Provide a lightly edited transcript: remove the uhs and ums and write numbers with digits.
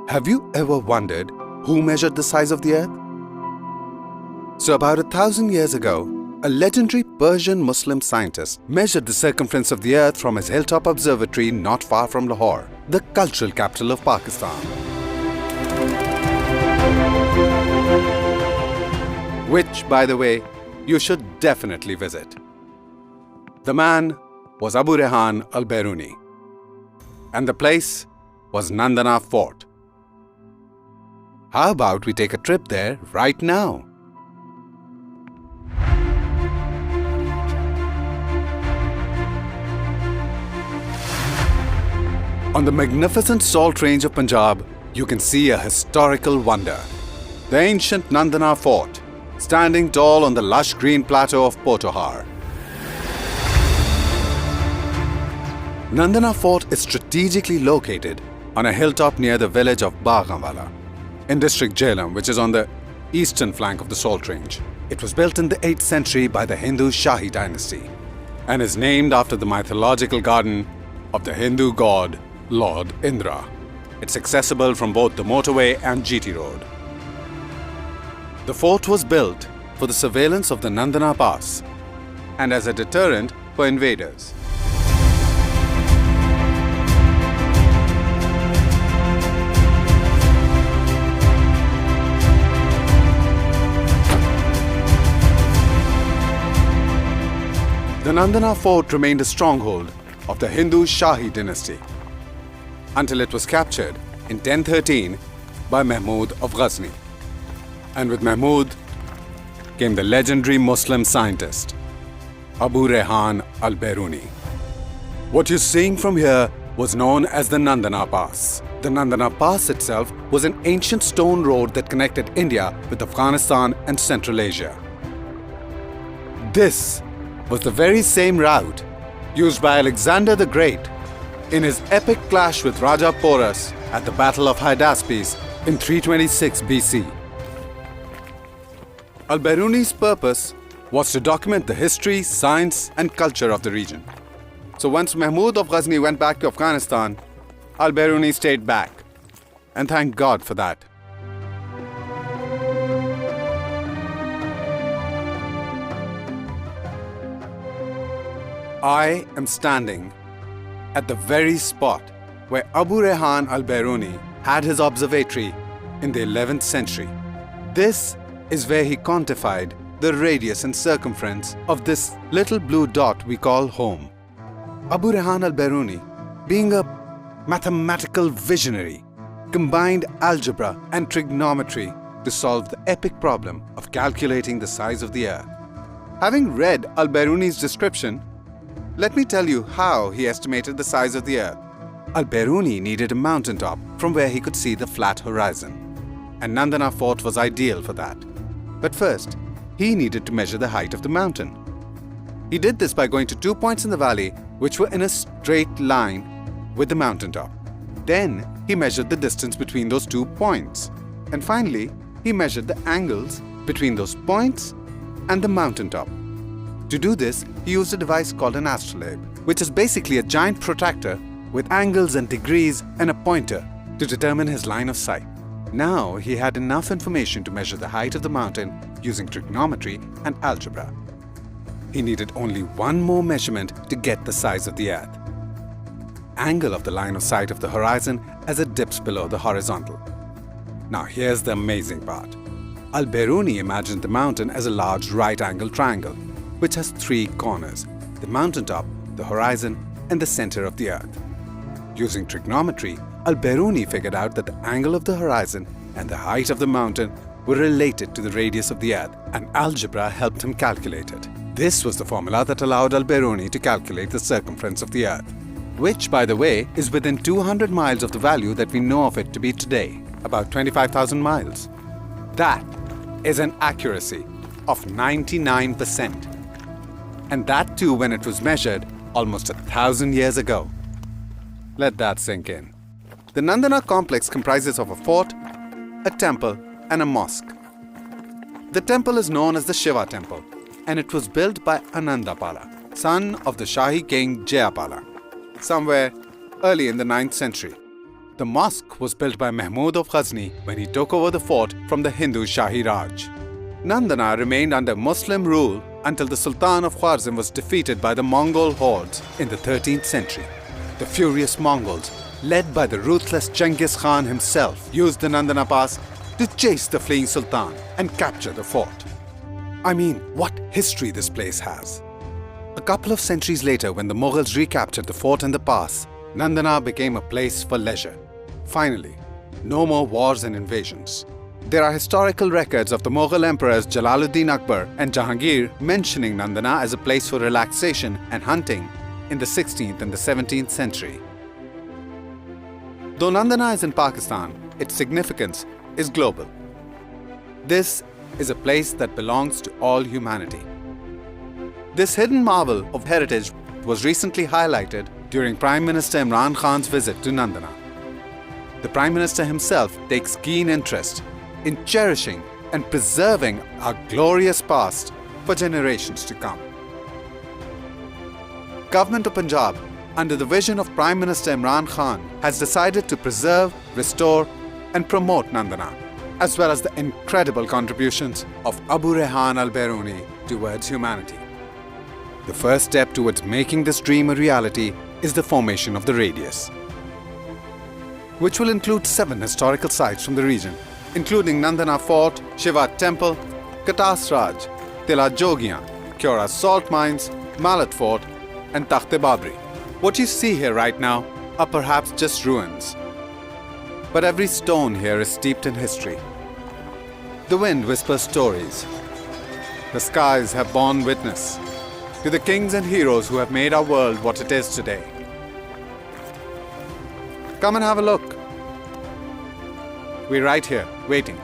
Have you ever wondered who measured the size of the Earth? So about 1,000 years ago, a legendary Persian Muslim scientist measured the circumference of the Earth from his hilltop observatory not far from Lahore, the cultural capital of Pakistan. Which, by the way, you should definitely visit. The man was Abu-Rehaan Al-Beirooni, and the place was Nandana Fort. How about we take a trip there right now? On the magnificent salt range of Punjab, you can see a historical wonder. The ancient Nandana Fort, standing tall on the lush green plateau of Pothohar. Nandana Fort is strategically located on a hilltop near the village of Baghanwala, in district Jhelum, which is on the eastern flank of the Salt Range. It was built in the 8th century by the Hindu Shahi dynasty and is named after the mythological garden of the Hindu god Lord Indra. It's accessible from both the motorway and GT road. The fort was built for the surveillance of the Nandana Pass and as a deterrent for invaders. The Nandana Fort remained a stronghold of the Hindu Shahi dynasty until it was captured in 1013 by Mahmud of Ghazni. And with Mahmud came the legendary Muslim scientist Abu-Rehaan Al-Beirooni. What you're seeing from here was known as the Nandana Pass. The Nandana Pass itself was an ancient stone road that connected India with Afghanistan and Central Asia. This was the very same route used by Alexander the Great in his epic clash with Raja Porus at the Battle of Hydaspes in 326 BC. Al-Beirooni's purpose was to document the history, science and culture of the region. So once Mahmud of Ghazni went back to Afghanistan, Al-Beirooni stayed back. And thank God for that. I am standing at the very spot where Abu-Rehaan Al-Beirooni had his observatory in the 11th century. This is where he quantified the radius and circumference of this little blue dot we call home. Abu-Rehaan Al-Beirooni, being a mathematical visionary, combined algebra and trigonometry to solve the epic problem of calculating the size of the Earth. Having read Al-Beirooni's description, let me tell you how he estimated the size of the Earth. Al-Beirooni needed a mountaintop from where he could see the flat horizon, and Nandana Fort was ideal for that. But first, he needed to measure the height of the mountain. He did this by going to 2 points in the valley which were in a straight line with the mountaintop. Then he measured the distance between those 2 points. And finally, he measured the angles between those points and the mountaintop. To do this, he used a device called an astrolabe, which is basically a giant protractor with angles and degrees and a pointer to determine his line of sight. Now he had enough information to measure the height of the mountain using trigonometry and algebra. He needed only one more measurement to get the size of the Earth. Angle of the line of sight of the horizon as it dips below the horizontal. Now here's the amazing part. Al-Beirooni imagined the mountain as a large right-angled triangle, which has 3 corners: the mountaintop, the horizon, and the center of the Earth. Using trigonometry, Al-Beirooni figured out that the angle of the horizon and the height of the mountain were related to the radius of the Earth, and algebra helped him calculate it. This was the formula that allowed Al-Beirooni to calculate the circumference of the Earth, which, by the way, is within 200 miles of the value that we know of it to be today, about 25,000 miles. That is an accuracy of 99%. And that too when it was measured almost 1,000 years ago. Let that sink in. The Nandana complex comprises of a fort, a temple, and a mosque. The temple is known as the Shiva temple, and it was built by Anandapala, son of the Shahi king Jayapala, somewhere early in the 9th century. The mosque was built by Mahmud of Ghazni when he took over the fort from the Hindu Shahi Raj. Nandana remained under Muslim rule until the Sultan of Khwarizm was defeated by the Mongol hordes in the 13th century. The furious Mongols, led by the ruthless Genghis Khan himself, used the Nandana Pass to chase the fleeing Sultan and capture the fort. I mean, what history this place has. A couple of centuries later, when the Mughals recaptured the fort and the pass, Nandana became a place for leisure. Finally, no more wars and invasions. There are historical records of the Mughal emperors Jalaluddin Akbar and Jahangir mentioning Nandana as a place for relaxation and hunting in the 16th and the 17th century. Though Nandana is in Pakistan, its significance is global. This is a place that belongs to all humanity. This hidden marvel of heritage was recently highlighted during Prime Minister Imran Khan's visit to Nandana. The Prime Minister himself takes keen interest in cherishing and preserving our glorious past for generations to come. Government of Punjab, under the vision of Prime Minister Imran Khan, has decided to preserve, restore and promote Nandana, as well as the incredible contributions of Abu-Rehaan Al-Beirooni towards humanity. The first step towards making this dream a reality is the formation of the Radius, which will include 7 historical sites from the region, including Nandana Fort, Shiva Temple, Katas Raj, Tila Jogiyan, Kyora Salt Mines, Malat Fort and Takht-e-Babri. What you see here right now are perhaps just ruins, but every stone here is steeped in history. The wind whispers stories. The skies have borne witness to the kings and heroes who have made our world what it is today. Come and have a look. We're right here, waiting.